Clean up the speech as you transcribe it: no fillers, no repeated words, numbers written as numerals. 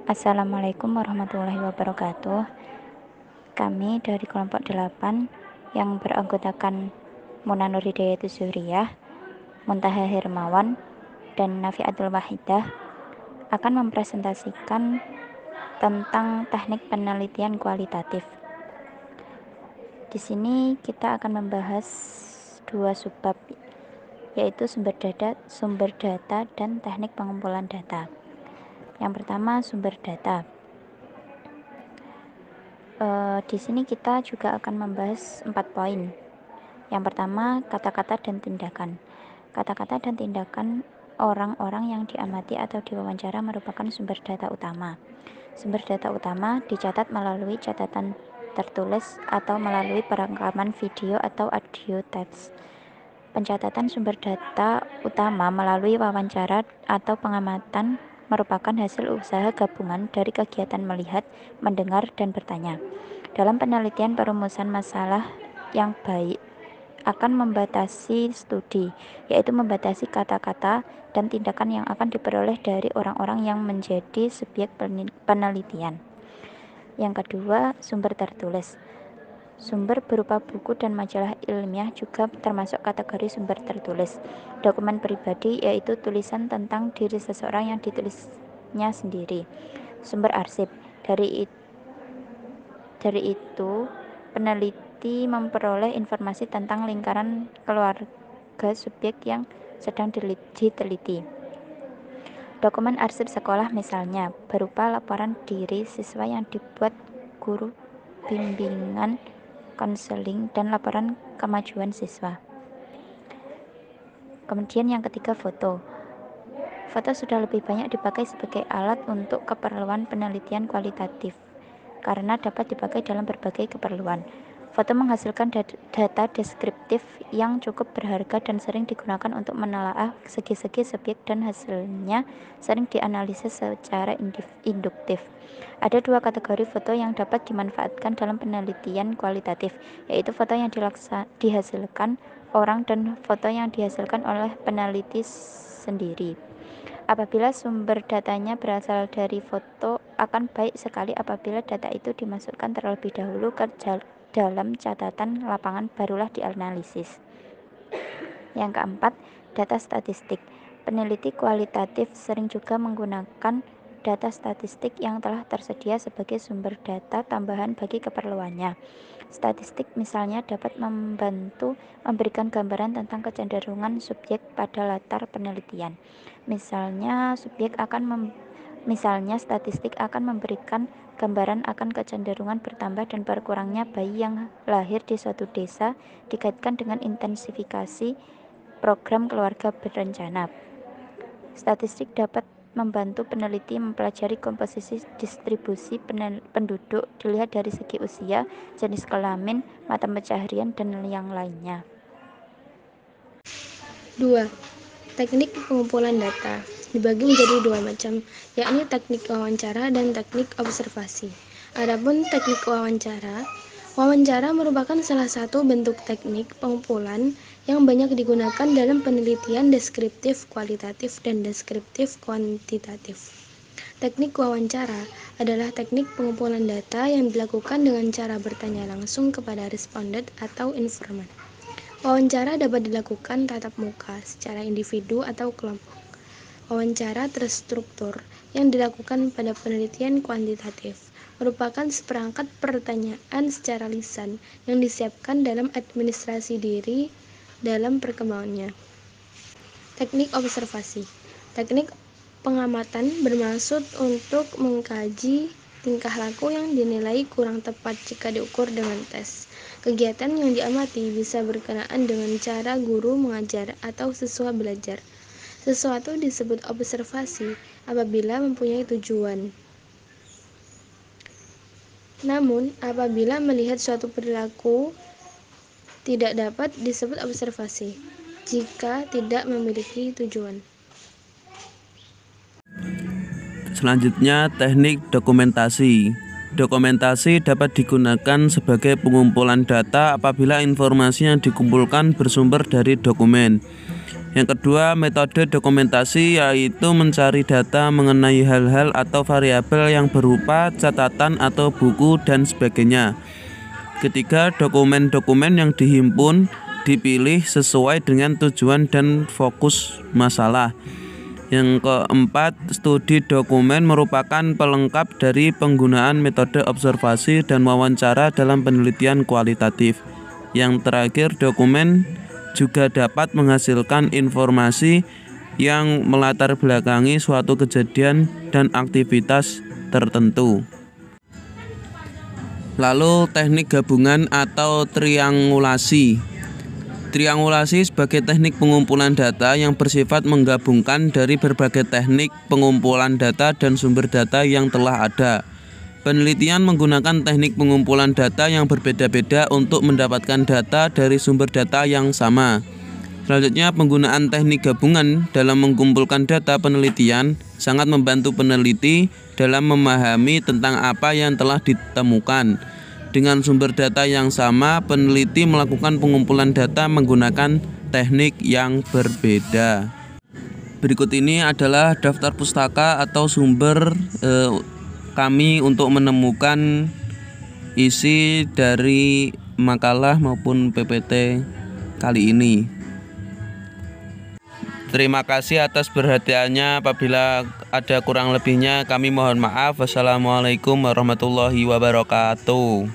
Assalamualaikum warahmatullahi wabarakatuh. Kami dari kelompok 8 yang beranggotakan Muna Nur Hidayatus Zuriyah, Muntaha Hermawan, dan Nafiatul Wahidah akan mempresentasikan tentang teknik penelitian kualitatif. Di sini kita akan membahas dua subbab, yaitu sumber data dan teknik pengumpulan data. Yang pertama, sumber data. Di sini kita juga akan membahas 4 poin. Yang pertama, kata-kata dan tindakan. Kata-kata dan tindakan orang-orang yang diamati atau diwawancara merupakan sumber data utama. Sumber data utama dicatat melalui catatan tertulis atau melalui perekaman video atau audio teks. Pencatatan sumber data utama melalui wawancara atau pengamatan merupakan hasil usaha gabungan dari kegiatan melihat, mendengar, dan bertanya. Dalam penelitian, perumusan masalah yang baik akan membatasi studi, yaitu membatasi kata-kata dan tindakan yang akan diperoleh dari orang-orang yang menjadi subjek penelitian. Yang kedua, sumber tertulis. Sumber berupa buku dan majalah ilmiah juga termasuk kategori sumber tertulis. Dokumen pribadi yaitu tulisan tentang diri seseorang yang ditulisnya sendiri. Sumber arsip. Dari itu, peneliti memperoleh informasi tentang lingkaran keluarga subjek yang sedang diteliti. Dokumen arsip sekolah misalnya berupa laporan diri siswa yang dibuat guru bimbingan, konseling, dan laporan kemajuan siswa. Kemudian yang ketiga, foto. Foto sudah lebih banyak dipakai sebagai alat untuk keperluan penelitian kualitatif karena dapat dipakai dalam berbagai keperluan. Foto menghasilkan data deskriptif yang cukup berharga dan sering digunakan untuk menelaah segi-segi subjek, dan hasilnya sering dianalisis secara induktif. Ada dua kategori foto yang dapat dimanfaatkan dalam penelitian kualitatif, yaitu foto yang dihasilkan orang dan foto yang dihasilkan oleh peneliti sendiri. Apabila sumber datanya berasal dari foto, akan baik sekali apabila data itu dimasukkan terlebih dahulu ke dalam catatan lapangan, barulah dianalisis. Yang keempat, data statistik. Peneliti kualitatif sering juga menggunakan data statistik yang telah tersedia sebagai sumber data tambahan bagi keperluannya. Statistik misalnya dapat membantu memberikan gambaran tentang kecenderungan subjek pada latar penelitian. Misalnya statistik akan memberikan gambaran akan kecenderungan bertambah dan berkurangnya bayi yang lahir di suatu desa dikaitkan dengan intensifikasi program keluarga berencana. Statistik dapat membantu peneliti mempelajari komposisi distribusi penduduk dilihat dari segi usia, jenis kelamin, mata pencaharian, dan yang lainnya. 2. Teknik pengumpulan data dibagi menjadi dua macam, yakni teknik wawancara dan teknik observasi. Adapun teknik wawancara merupakan salah satu bentuk teknik pengumpulan yang banyak digunakan dalam penelitian deskriptif kualitatif dan deskriptif kuantitatif. Teknik wawancara adalah teknik pengumpulan data yang dilakukan dengan cara bertanya langsung kepada responden atau informan. Wawancara dapat dilakukan tatap muka secara individu atau kelompok. Wawancara terstruktur yang dilakukan pada penelitian kuantitatif merupakan seperangkat pertanyaan secara lisan yang disiapkan dalam administrasi diri dalam perkembangannya. Teknik observasi. Teknik pengamatan bermaksud untuk mengkaji tingkah laku yang dinilai kurang tepat jika diukur dengan tes. Kegiatan yang diamati bisa berkenaan dengan cara guru mengajar atau siswa belajar. Sesuatu disebut observasi apabila mempunyai tujuan. Namun, apabila melihat suatu perilaku tidak dapat disebut observasi jika tidak memiliki tujuan. Selanjutnya, teknik dokumentasi. Dokumentasi dapat digunakan sebagai pengumpulan data apabila informasi yang dikumpulkan bersumber dari dokumen Yang kedua, metode dokumentasi yaitu mencari data mengenai hal-hal atau variabel yang berupa catatan atau buku dan sebagainya. Ketiga, dokumen-dokumen yang dihimpun dipilih sesuai dengan tujuan dan fokus masalah. Yang keempat, studi dokumen merupakan pelengkap dari penggunaan metode observasi dan wawancara dalam penelitian kualitatif. Yang terakhir, dokumen juga dapat menghasilkan informasi yang melatar belakangi suatu kejadian dan aktivitas tertentu. Lalu teknik gabungan atau triangulasi. Triangulasi sebagai teknik pengumpulan data yang bersifat menggabungkan dari berbagai teknik pengumpulan data dan sumber data yang telah ada. Penelitian menggunakan teknik pengumpulan data yang berbeda-beda untuk mendapatkan data dari sumber data yang sama. Selanjutnya, penggunaan teknik gabungan dalam mengumpulkan data penelitian sangat membantu peneliti dalam memahami tentang apa yang telah ditemukan. Dengan sumber data yang sama, peneliti melakukan pengumpulan data menggunakan teknik yang berbeda. Berikut ini adalah daftar pustaka atau sumber kami untuk menemukan isi dari makalah maupun PPT kali ini. Terima kasih atas perhatiannya. Apabila ada kurang lebihnya kami mohon maaf. Wassalamualaikum warahmatullahi wabarakatuh.